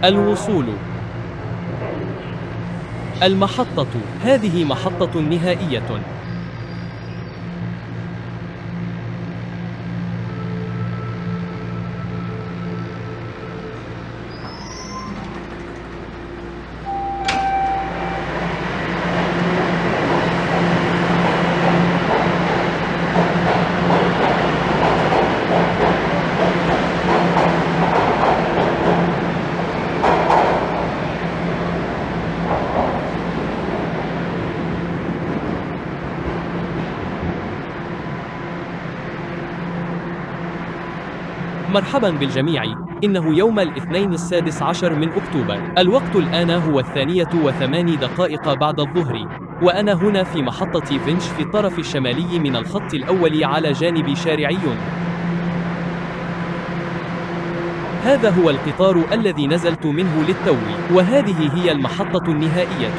الوصول. المحطة. هذه محطة نهائية. مرحبا بالجميع، إنه يوم الاثنين 16 من أكتوبر. الوقت الآن هو 2:08 بعد الظهر، وأنا هنا في محطة فينش في الطرف الشمالي من الخط الأول على جانب شارع يون. هذا هو القطار الذي نزلت منه للتو، وهذه هي المحطة النهائية.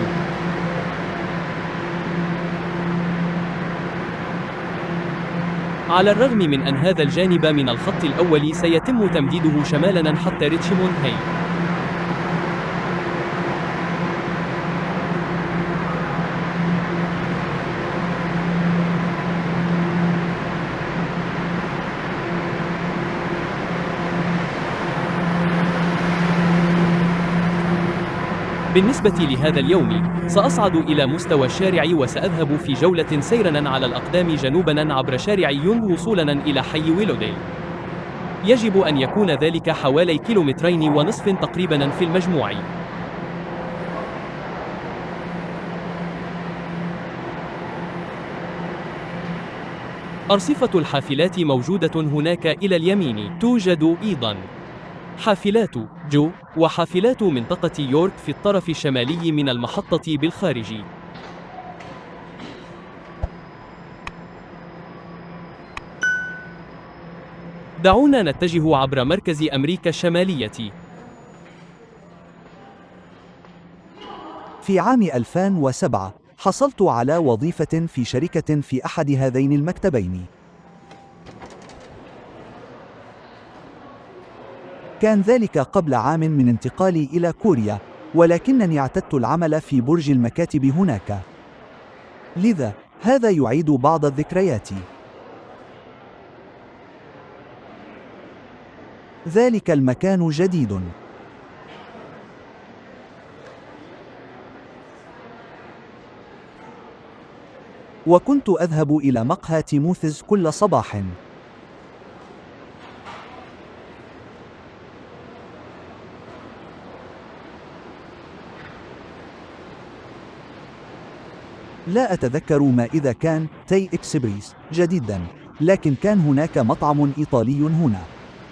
على الرغم من أن هذا الجانب من الخط الأول سيتم تمديده شمالاً حتى ريتشموند هاي. بالنسبة لهذا اليوم، سأصعد إلى مستوى الشارع وسأذهب في جولة سيراً على الأقدام جنوباً عبر شارع يونغ وصولاً إلى حي ويلوديل. يجب أن يكون ذلك حوالي 2.5 كيلومتر تقريباً في المجموع. أرصفة الحافلات موجودة هناك إلى اليمين. توجد أيضاً حافلات جو وحافلات منطقة يورك في الطرف الشمالي من المحطة بالخارج. دعونا نتجه عبر مركز أمريكا الشمالية. في عام 2007 حصلت على وظيفة في شركة في أحد هذين المكتبين. كان ذلك قبل عام من انتقالي إلى كوريا، ولكنني اعتدت العمل في برج المكاتب هناك، لذا هذا يعيد بعض الذكريات. ذلك المكان جديد. وكنت أذهب إلى مقهى تيموثز كل صباح. لا أتذكر ما إذا كان تاي إكسبريس جديداً، لكن كان هناك مطعم إيطالي هنا.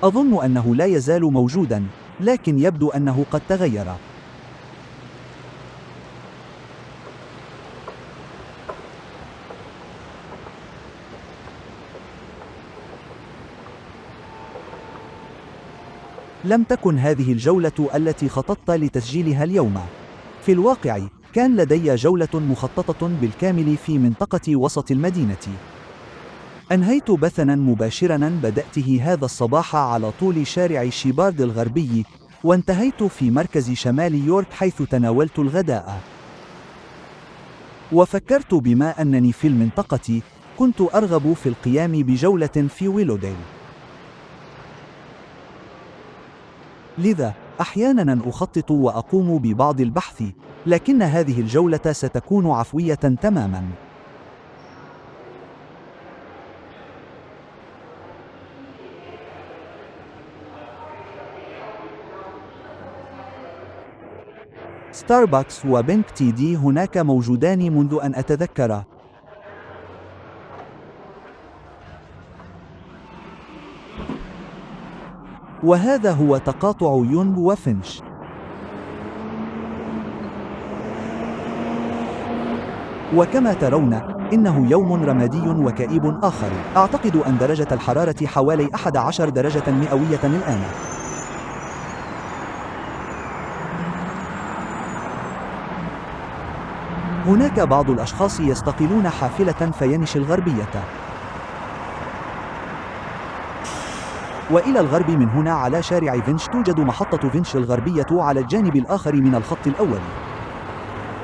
أظن أنه لا يزال موجوداً، لكن يبدو أنه قد تغير. لم تكن هذه الجولة التي خططت لتسجيلها اليوم. في الواقع، كان لدي جولة مخططة بالكامل في منطقة وسط المدينة. أنهيت بثاً مباشراً بدأته هذا الصباح على طول شارع شيبارد الغربي، وانتهيت في مركز شمال يورك حيث تناولت الغداء. وفكرت بما أنني في المنطقة، كنت أرغب في القيام بجولة في ويلوديل. لذا أحياناً أخطط وأقوم ببعض البحث، لكن هذه الجولة ستكون عفوية تماماً. ستاربكس وبنك تي دي هناك موجودان منذ أن أتذكر. وهذا هو تقاطع يونغ وفينش. وكما ترون، إنه يوم رمادي وكئيب آخر. أعتقد أن درجة الحرارة حوالي 11 درجة مئوية الآن. هناك بعض الأشخاص يستقلون حافلة فينش الغربية. وإلى الغرب من هنا على شارع فينش توجد محطة فينش الغربية على الجانب الآخر من الخط الأول.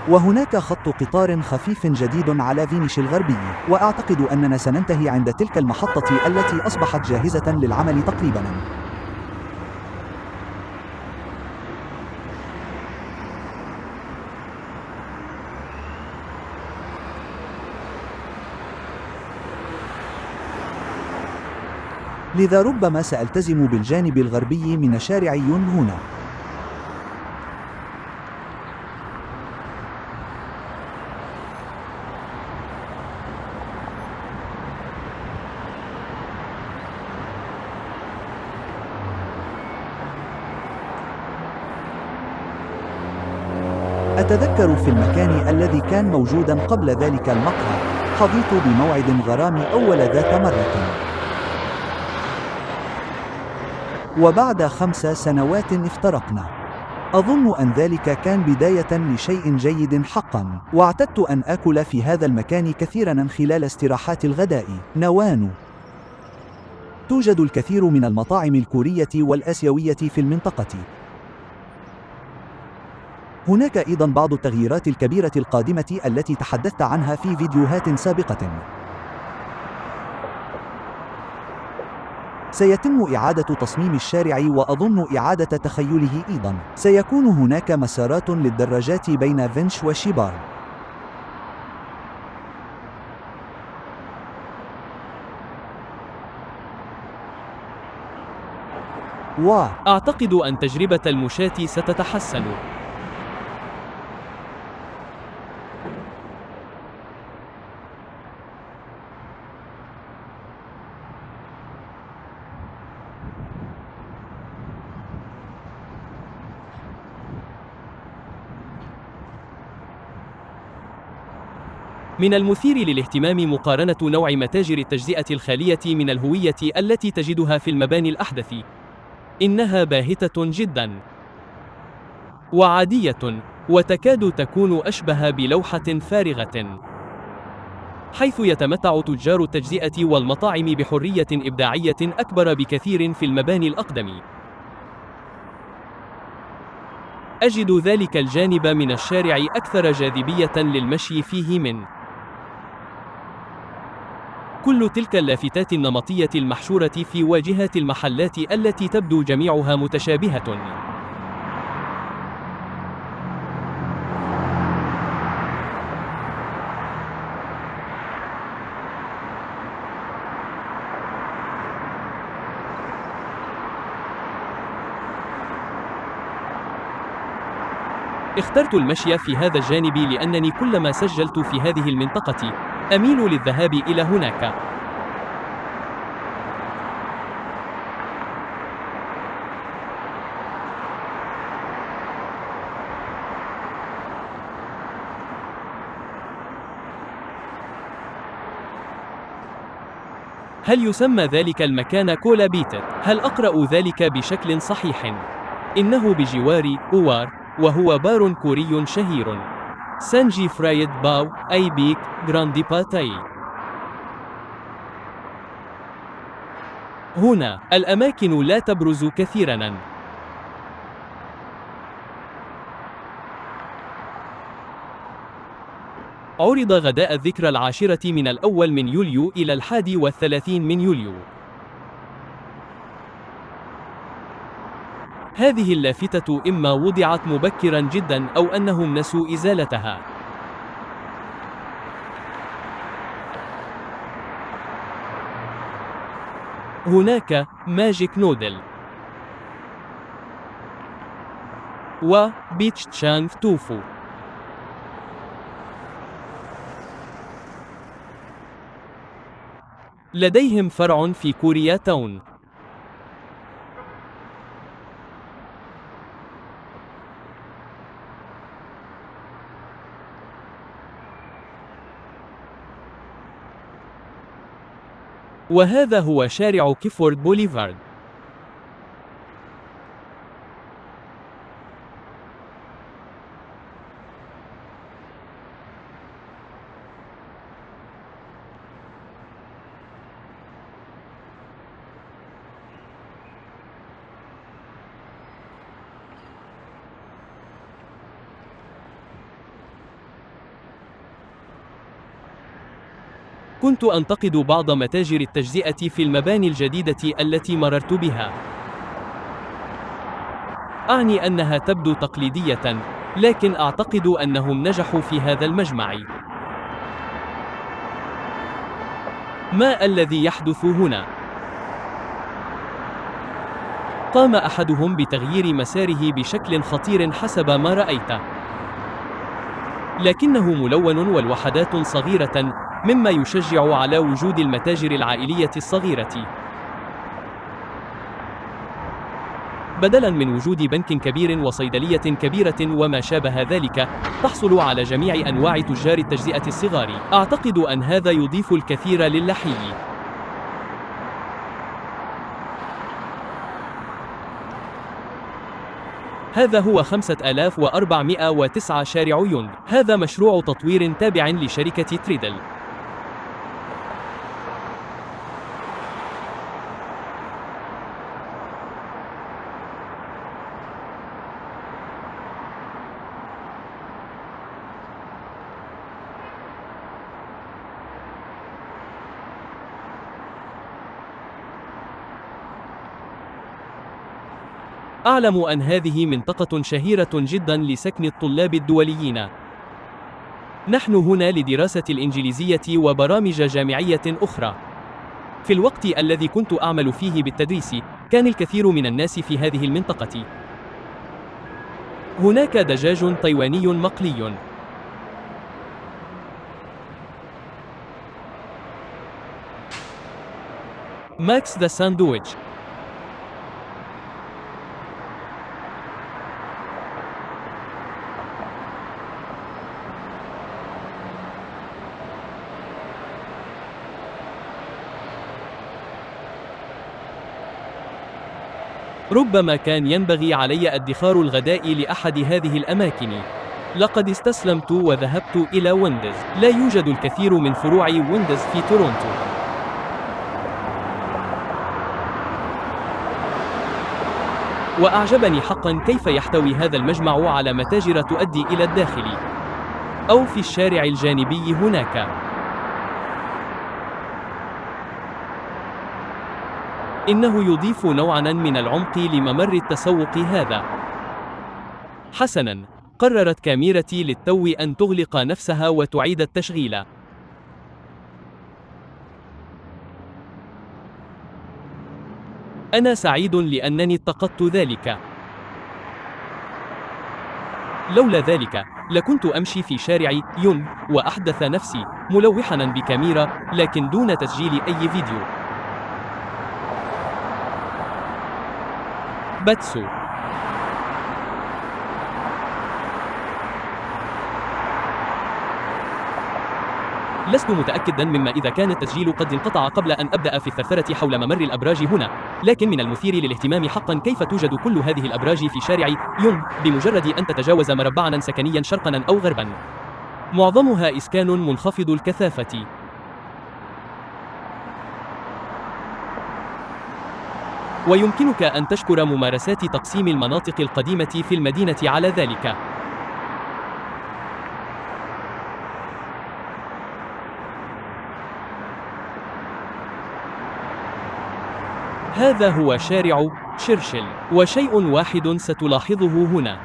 وهناك خط قطار خفيف جديد على فينيش الغربي، وأعتقد أننا سننتهي عند تلك المحطة التي أصبحت جاهزة للعمل تقريباً. لذا ربما سألتزم بالجانب الغربي من شارع يونغ هنا. أتذكر في المكان الذي كان موجوداً قبل ذلك المقهى، حظيت بموعد غرامي أول ذات مرة. وبعد 5 سنوات افترقنا. أظن أن ذلك كان بداية لشيء جيد حقاً، واعتدت أن آكل في هذا المكان كثيراً خلال استراحات الغداء. نوانو. توجد الكثير من المطاعم الكورية والآسيوية في المنطقة. هناك أيضاً بعض التغييرات الكبيرة القادمة التي تحدثت عنها في فيديوهات سابقة. سيتم إعادة تصميم الشارع وأظن إعادة تخيله أيضاً. سيكون هناك مسارات للدراجات بين فينش وشيبار. أعتقد أن تجربة المشاة ستتحسن. من المثير للاهتمام مقارنة نوع متاجر التجزئة الخالية من الهوية التي تجدها في المباني الأحدث. إنها باهتة جداً وعادية، وتكاد تكون أشبه بلوحة فارغة، حيث يتمتع تجار التجزئة والمطاعم بحرية إبداعية أكبر بكثير في المباني الأقدم. أجد ذلك الجانب من الشارع أكثر جاذبية للمشي فيه من كل تلك اللافتات النمطية المحشورة في واجهات المحلات التي تبدو جميعها متشابهة. اخترت المشي في هذا الجانب لأنني كلما سجلت في هذه المنطقة أميل للذهاب إلى هناك. هل يسمى ذلك المكان كولا بيتت؟ هل أقرأ ذلك بشكل صحيح؟ إنه بجوار أوار، وهو بار كوري شهير. سانجي فرايد باو أي بيك جراندي باتاي. هنا الأماكن لا تبرز كثيراً. عرض غداء الذكرى العاشرة من الأول من يوليو إلى 31 من يوليو. هذه اللافتة إما وضعت مبكراً جداً أو أنهم نسوا إزالتها. هناك ماجيك نودل وبيتش تشانغ توفو. لديهم فرع في كوريا تاون. وهذا هو شارع كيفورد بوليفارد. كنت أنتقد بعض متاجر التجزئة في المباني الجديدة التي مررت بها. أعني أنها تبدو تقليدية، لكن أعتقد أنهم نجحوا في هذا المجمع. ما الذي يحدث هنا؟ قام أحدهم بتغيير مساره بشكل خطير حسب ما رأيت، لكنه ملون والوحدات صغيرة، مما يشجع على وجود المتاجر العائلية الصغيرة. بدلاً من وجود بنك كبير وصيدلية كبيرة وما شابه ذلك، تحصل على جميع أنواع تجار التجزئة الصغار. أعتقد أن هذا يضيف الكثير للحي. هذا هو 5409 شارع يونغ. هذا مشروع تطوير تابع لشركة تريدل. أعلم أن هذه منطقة شهيرة جداً لسكن الطلاب الدوليين. نحن هنا لدراسة الإنجليزية وبرامج جامعية أخرى. في الوقت الذي كنت أعمل فيه بالتدريس، كان الكثير من الناس في هذه المنطقة. هناك دجاج تايواني مقلي. ماكس ذا ساندويتش. ربما كان ينبغي علي ادخار الغداء لأحد هذه الأماكن. لقد استسلمت وذهبت إلى ويندز. لا يوجد الكثير من فروع ويندز في تورونتو. وأعجبني حقا كيف يحتوي هذا المجمع على متاجر تؤدي إلى الداخل، أو في الشارع الجانبي هناك. إنه يضيف نوعاً من العمق لممر التسوق هذا. حسناً، قررت كاميرتي للتو أن تغلق نفسها وتعيد التشغيل. أنا سعيد لأنني اتقدت ذلك. لولا ذلك، لكنت أمشي في شارع يونغ وأحدث نفسي ملوحاً بكاميرا، لكن دون تسجيل أي فيديو. باتسو. لست متأكداً مما إذا كان التسجيل قد انقطع قبل أن أبدأ في الثرثرة حول ممر الأبراج هنا، لكن من المثير للاهتمام حقاً كيف توجد كل هذه الأبراج في شارع يونغ بمجرد أن تتجاوز مربعاً سكنياً شرقاً أو غرباً. معظمها إسكان منخفض الكثافة. ويمكنك أن تشكر ممارسات تقسيم المناطق القديمة في المدينة على ذلك. هذا هو شارع شيرشل، وشيء واحد ستلاحظه هنا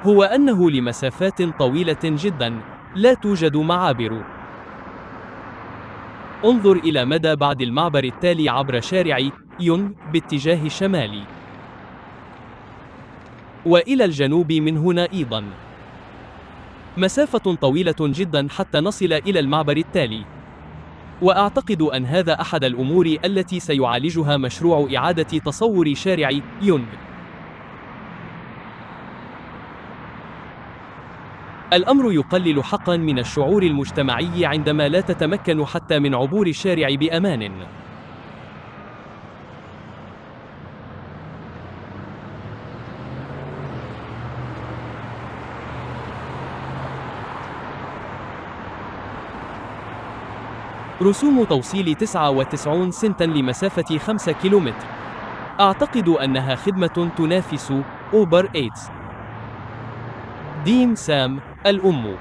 هو أنه لمسافات طويلة جداً لا توجد معابر. انظر إلى مدى بعد المعبر التالي عبر شارع يونغ باتجاه الشمال، وإلى الجنوب من هنا أيضاً. مسافة طويلة جداً حتى نصل إلى المعبر التالي، وأعتقد أن هذا أحد الأمور التي سيعالجها مشروع إعادة تصور شارع يونغ. الأمر يقلل حقاً من الشعور المجتمعي عندما لا تتمكن حتى من عبور الشارع بأمان. رسوم توصيل 99 سنتاً لمسافة 5 كيلومتر. أعتقد أنها خدمة تنافس أوبر إيتس. ديم سام الأم.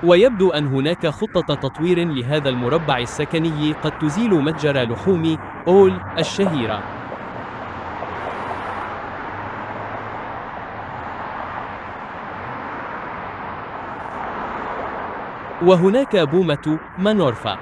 ويبدو أن هناك خطة تطوير لهذا المربع السكني قد تزيل متجر لحوم أول الشهيرة. وهناك بومة مانورفا.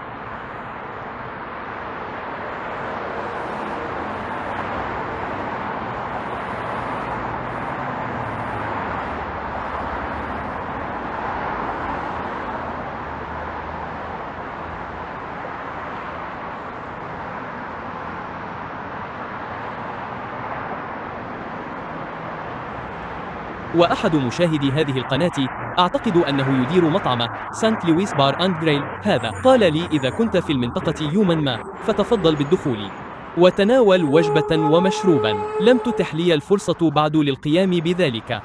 وأحد مشاهدي هذه القناة أعتقد أنه يدير مطعم سانت لويس بار أند جريل هذا قال لي إذا كنت في المنطقة يوما ما فتفضل بالدخول وتناول وجبة ومشروبا. لم تتح لي الفرصة بعد للقيام بذلك.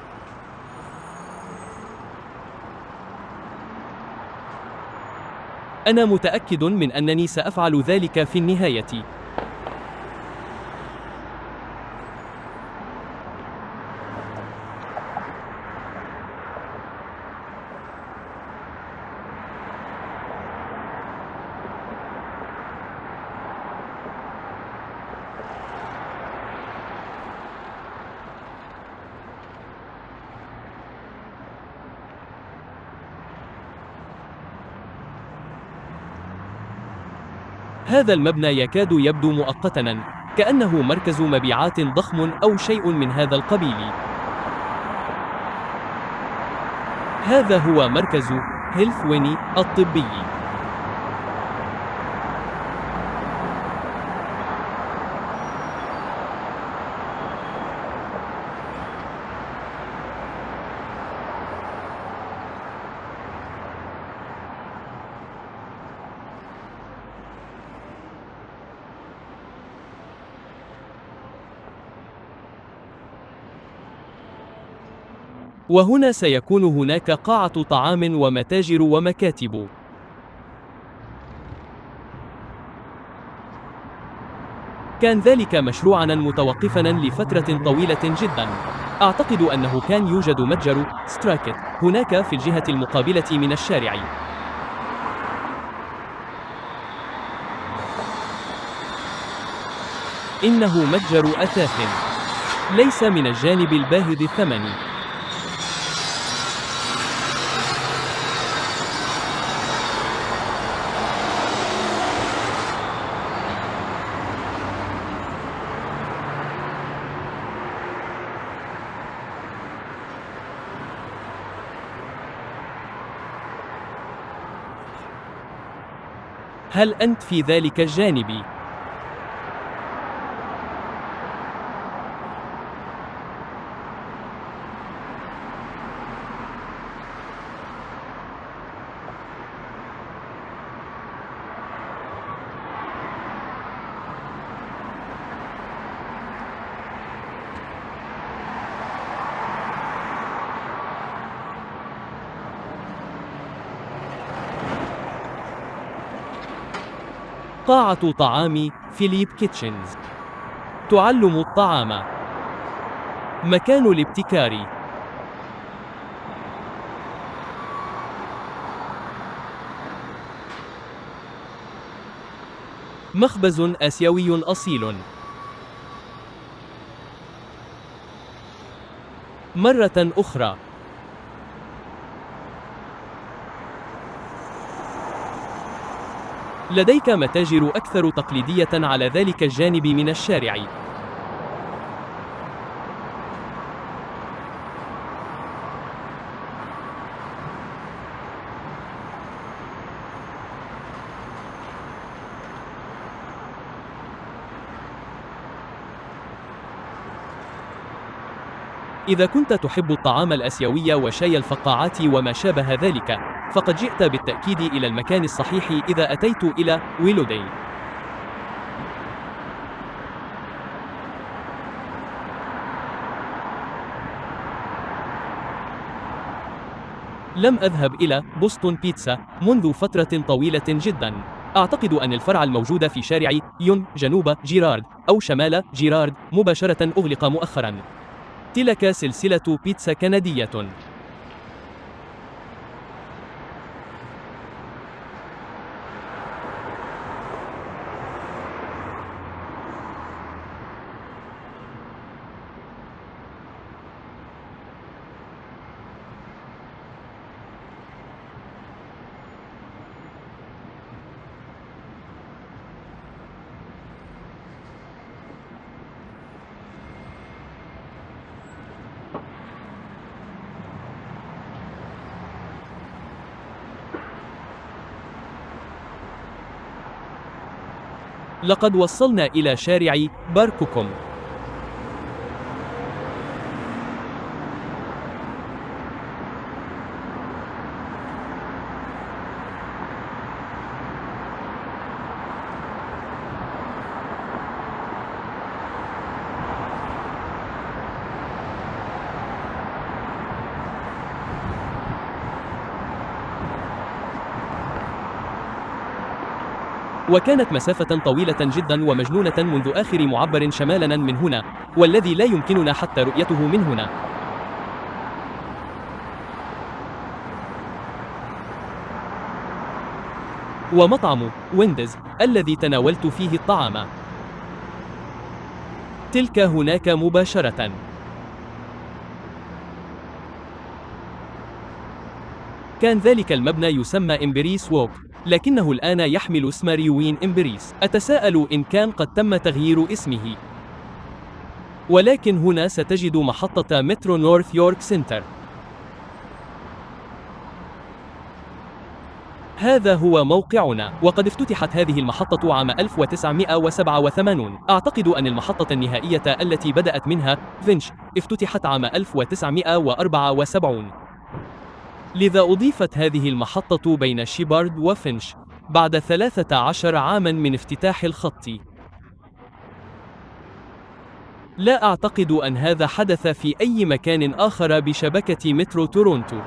أنا متأكد من أنني سأفعل ذلك في النهاية. هذا المبنى يكاد يبدو مؤقتاً، كأنه مركز مبيعات ضخم أو شيء من هذا القبيل. هذا هو مركز هيلث ويني الطبي. وهنا سيكون هناك قاعة طعام ومتاجر ومكاتب. كان ذلك مشروعاً متوقفاً لفترة طويلة جداً. أعتقد أنه كان يوجد متجر ستراكت هناك في الجهة المقابلة من الشارع. إنه متجر أثاث، ليس من الجانب الباهظ الثمن. هل أنت في ذلك الجانب؟ قاعة طعام فيليب كيتشنز. تعلم الطعام. مكان الابتكار. مخبز آسيوي أصيل. مرة أخرى. لديك متاجر أكثر تقليدية على ذلك الجانب من الشارع. إذا كنت تحب الطعام الآسيوي وشاي الفقاعات وما شابه ذلك، فقد جئت بالتأكيد إلى المكان الصحيح إذا أتيت إلى ويلوديل. لم أذهب إلى بوسطن بيتزا منذ فترة طويلة جدا. أعتقد أن الفرع الموجود في شارع يون جنوب جيرارد أو شمال جيرارد مباشرة أغلق مؤخرا. تلك سلسلة بيتزا كندية. لقد وصلنا إلى شارع باركوكوم. وكانت مسافة طويلة جدا ومجنونة منذ آخر معبر شمالا من هنا، والذي لا يمكننا حتى رؤيته من هنا. ومطعم ويندز الذي تناولت فيه الطعام. تلك هناك مباشرة. كان ذلك المبنى يسمى إمبريس ووك، لكنه الآن يحمل اسم ريوين إمبريس. أتساءل إن كان قد تم تغيير اسمه. ولكن هنا ستجد محطة مترو نورث يورك سنتر. هذا هو موقعنا، وقد افتتحت هذه المحطة عام 1987. أعتقد أن المحطة النهائية التي بدأت منها فينش افتتحت عام 1974. لذا أضيفت هذه المحطة بين شيبارد وفينش بعد 13 عاماً من افتتاح الخط. لا أعتقد أن هذا حدث في أي مكان آخر بشبكة مترو تورونتو.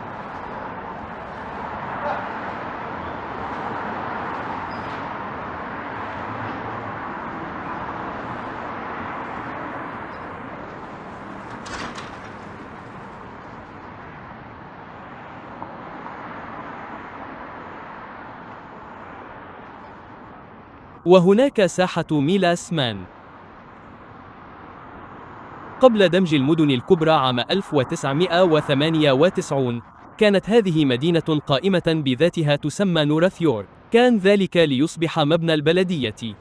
وهناك ساحة ميلاس مان. قبل دمج المدن الكبرى عام 1998 كانت هذه مدينة قائمة بذاتها تسمى نورث يورك. كان ذلك ليصبح مبنى البلدية.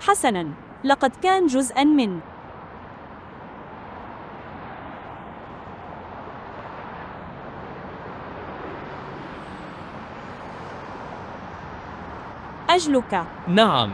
حسناً، لقد كان جزءاً من أجلك. نعم.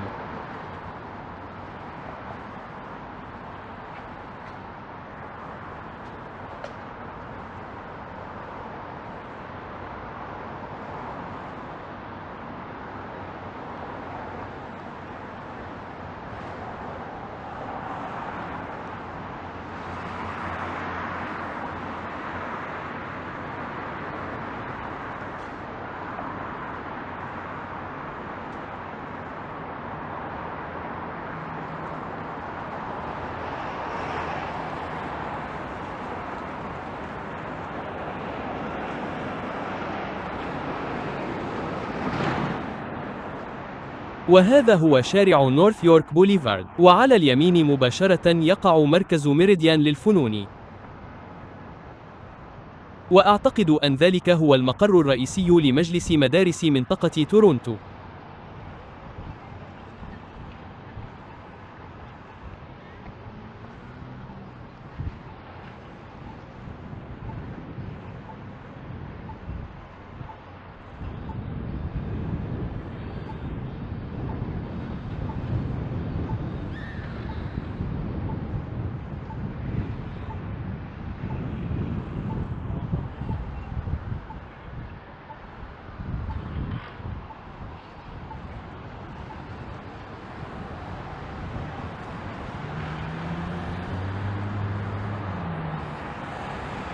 وهذا هو شارع نورث يورك بوليفارد، وعلى اليمين مباشرة يقع مركز ميريديان للفنون. وأعتقد أن ذلك هو المقر الرئيسي لمجلس مدارس منطقة تورونتو.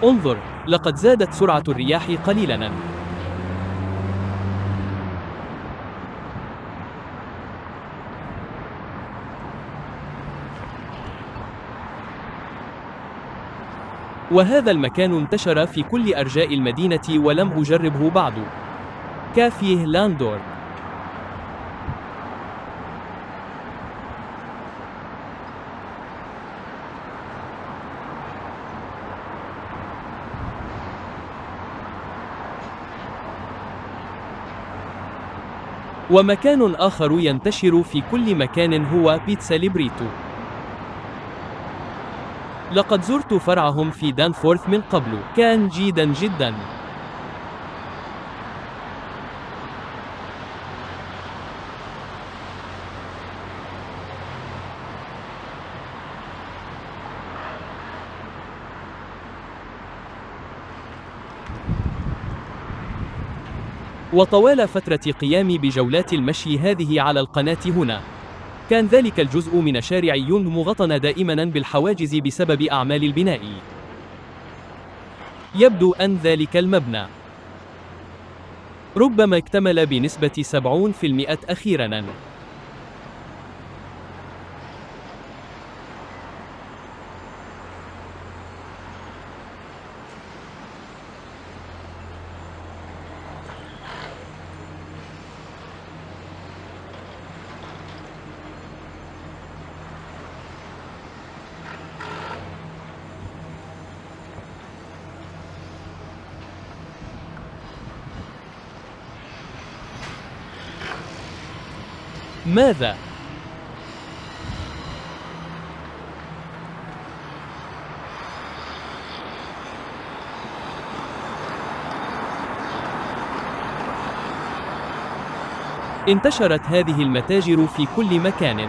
انظر، لقد زادت سرعة الرياح قليلاً. وهذا المكان انتشر في كل أرجاء المدينة ولم أجربه بعد. كافيه لاندور. ومكان آخر ينتشر في كل مكان هو بيتزا ليبريتو. لقد زرت فرعهم في دانفورث من قبل، كان جيدا جدا. وطوال فترة قيامي بجولات المشي هذه على القناة هنا، كان ذلك الجزء من شارع يونغ مغطى دائما بالحواجز بسبب أعمال البناء. يبدو أن ذلك المبنى ربما اكتمل بنسبة 70% أخيراً. ماذا؟ انتشرت هذه المتاجر في كل مكان.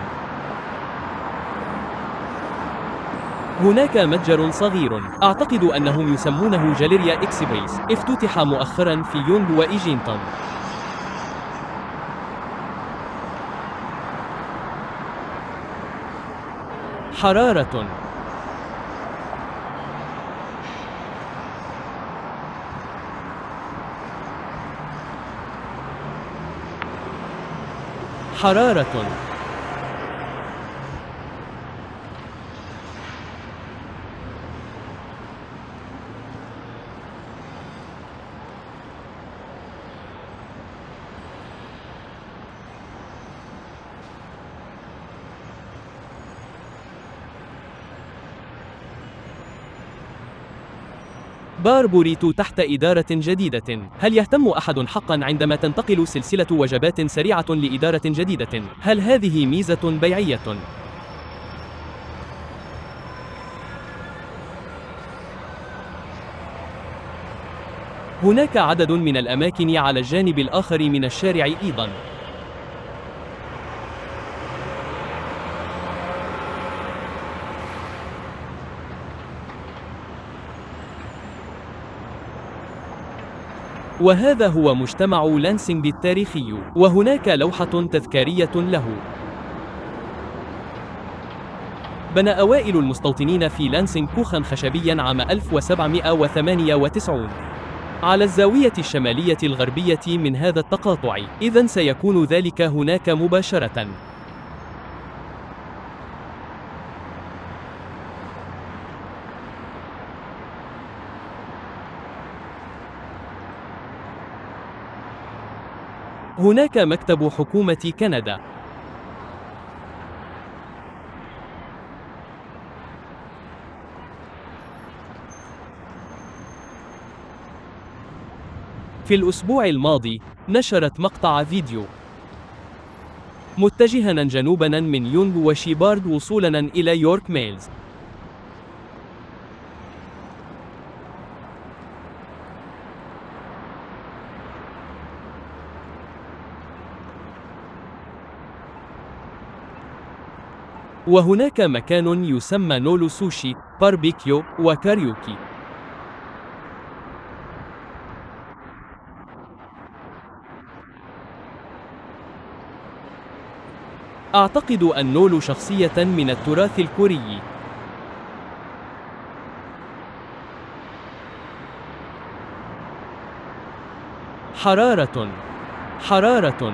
هناك متجر صغير، أعتقد أنهم يسمونه جاليريا إكسبريس، افتتح مؤخرا في يونغ وإيجينتون. حرارة. حرارة. بار بوريتو تحت إدارة جديدة. هل يهتم أحد حقا عندما تنتقل سلسلة وجبات سريعة لإدارة جديدة؟ هل هذه ميزة بيعية؟ هناك عدد من الأماكن على الجانب الآخر من الشارع أيضا. وهذا هو مجتمع لانسينغ التاريخي، وهناك لوحة تذكارية له. بنى أوائل المستوطنين في لانسينغ كوخا خشبيا عام 1798 على الزاوية الشمالية الغربية من هذا التقاطع، إذن سيكون ذلك هناك مباشرة. هناك مكتب حكومة كندا. في الأسبوع الماضي، نشرت مقطع فيديو متجهاً جنوباً من يونغ وشيبارد وصولاً إلى يورك ميلز. وهناك مكان يسمى نولو سوشي، باربيكيو، وكاريوكي. أعتقد أن نولو شخصية من التراث الكوري. حرارة. حرارة.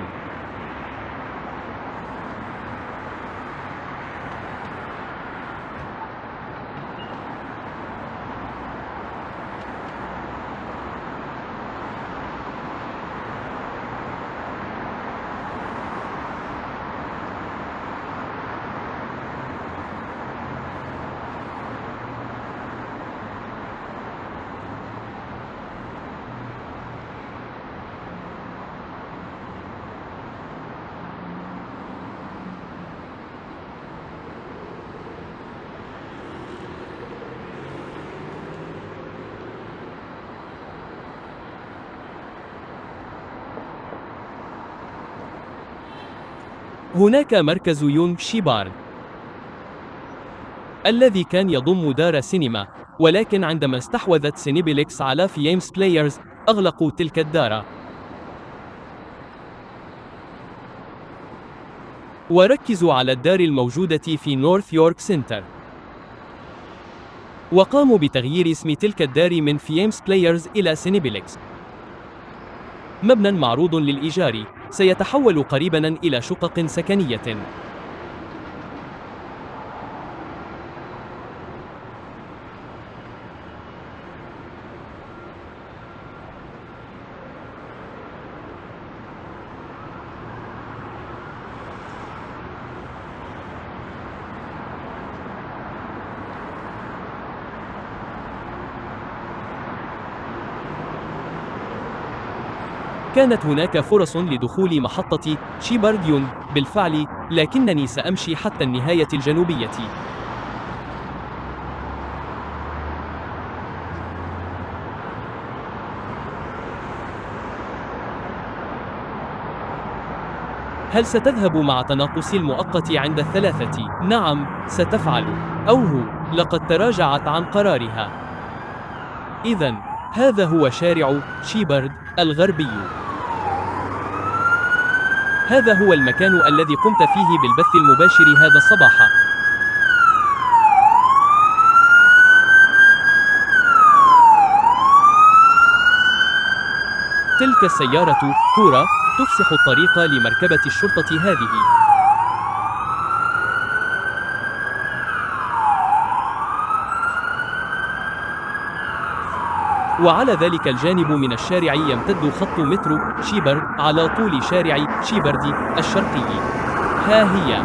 هناك مركز يونغ شيبارد الذي كان يضم دار سينما، ولكن عندما استحوذت سينيبيليكس على فيمز بلايرز أغلقوا تلك الدار وركزوا على الدار الموجودة في نورث يورك سنتر، وقاموا بتغيير اسم تلك الدار من فيمز بلايرز إلى سينيبيليكس. مبنى معروض للإيجار سيتحول قريباً إلى شقق سكنية. كانت هناك فرص لدخول محطة شيبارد يونغ بالفعل، لكنني سأمشي حتى النهاية الجنوبية. هل ستذهب مع تناقص المؤقت عند الثلاثة؟ نعم، ستفعل. لقد تراجعت عن قرارها. إذن، هذا هو شارع شيبارد الغربي. هذا هو المكان الذي قمت فيه بالبث المباشر هذا الصباح. تلك السيارة كورا تفسح الطريق لمركبة الشرطة هذه. وعلى ذلك الجانب من الشارع يمتد خط مترو شيبارد على طول شارع شيبارد الشرقي. ها هي.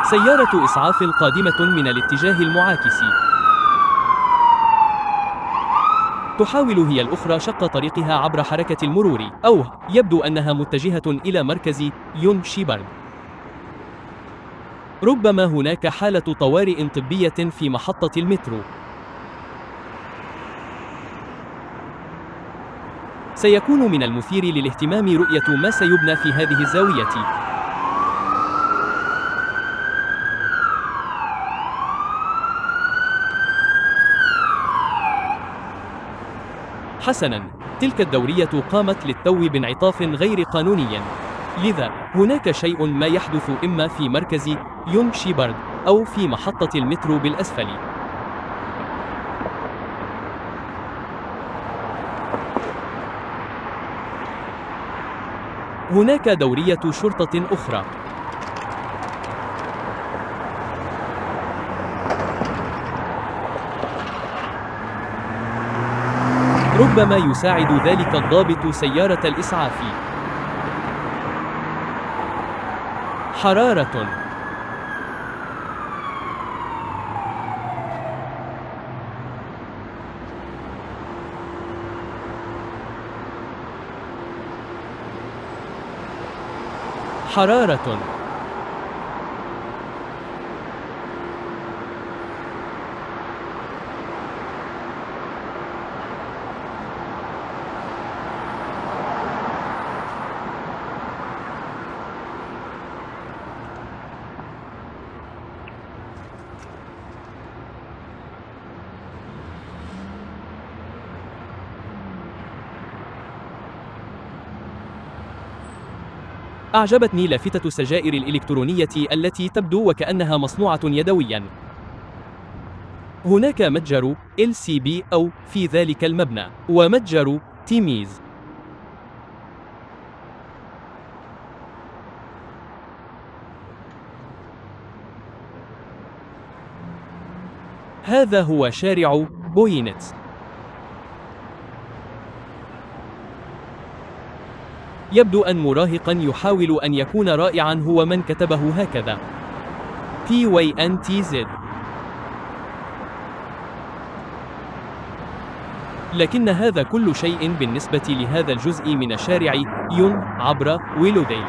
سيارة إسعاف قادمة من الاتجاه المعاكس. تحاول هي الأخرى شق طريقها عبر حركة المرور. يبدو أنها متجهة إلى مركز يونغ شيبارد. ربما هناك حالة طوارئ طبية في محطة المترو. سيكون من المثير للاهتمام رؤية ما سيبنى في هذه الزاوية. حسناً، تلك الدورية قامت للتو بانعطاف غير قانوني، لذا هناك شيء ما يحدث إما في مركز يونغ شيبارد أو في محطة المترو بالأسفل. هناك دورية شرطة أخرى. ربما يساعد ذلك الضابط سيارة الإسعاف. حرارة. حرارة. أعجبتني لافتة السجائر الإلكترونية التي تبدو وكأنها مصنوعة يدوياً. هناك متجر LCB في ذلك المبنى، ومتجر تيميز. هذا هو شارع بوينتس. يبدو أن مراهقاً يحاول أن يكون رائعاً هو من كتبه هكذا. PYNTZ. لكن هذا كل شيء بالنسبة لهذا الجزء من شارع يونغ عبر ويلوديل.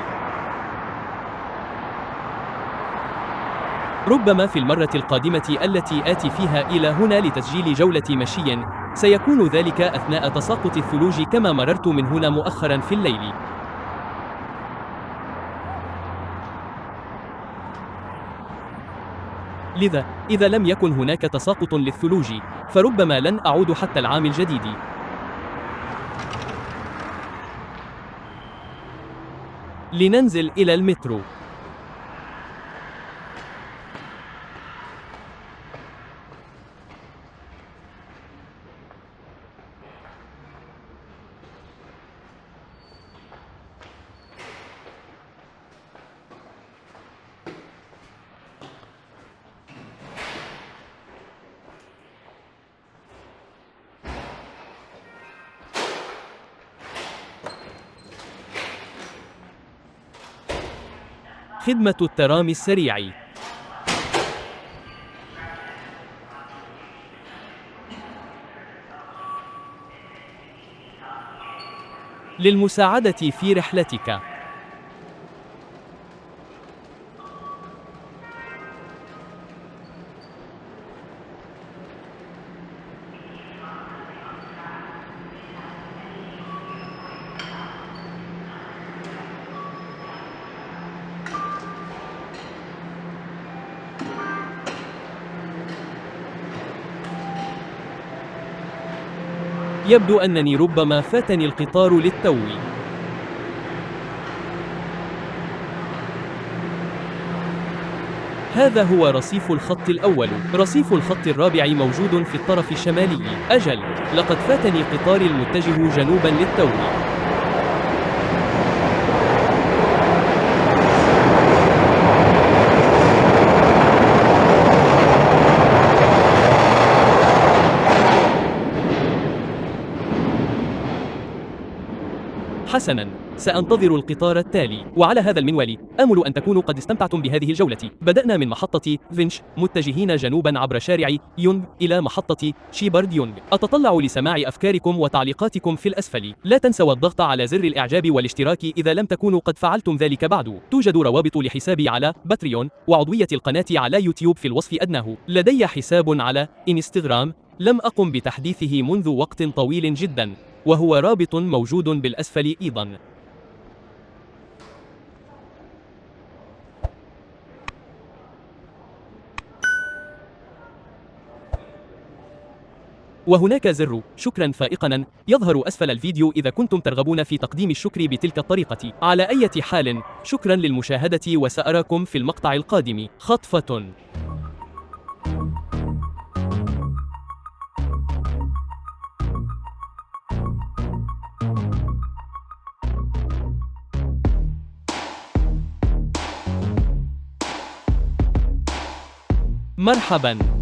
ربما في المرة القادمة التي آتي فيها إلى هنا لتسجيل جولة مشي، سيكون ذلك أثناء تساقط الثلوج كما مررت من هنا مؤخرا في الليل. لذا، إذا لم يكن هناك تساقط للثلوج، فربما لن أعود حتى العام الجديد. لننزل إلى المترو. خدمة الترام السريع. للمساعدة في رحلتك. يبدو أنني ربما فاتني القطار للتو. هذا هو رصيف الخط الأول. رصيف الخط الرابع موجود في الطرف الشمالي. أجل، لقد فاتني قطاري المتجه جنوبا للتو. حسناً، سأنتظر القطار التالي. وعلى هذا المنوال، آمل أن تكونوا قد استمتعتم بهذه الجولة. بدأنا من محطة فينش متجهين جنوباً عبر شارع يونغ إلى محطة شيبارد يونغ. أتطلع لسماع أفكاركم وتعليقاتكم في الأسفل. لا تنسوا الضغط على زر الإعجاب والاشتراك إذا لم تكونوا قد فعلتم ذلك بعد. توجد روابط لحسابي على باتريون وعضوية القناة على يوتيوب في الوصف أدناه. لدي حساب على إنستغرام لم أقم بتحديثه منذ وقت طويل جداً، وهو رابط موجود بالأسفل أيضاً. وهناك زر شكراً فائقاً يظهر أسفل الفيديو إذا كنتم ترغبون في تقديم الشكر بتلك الطريقة. على أي حال، شكراً للمشاهدة وسأراكم في المقطع القادم. خطفة. مرحباً.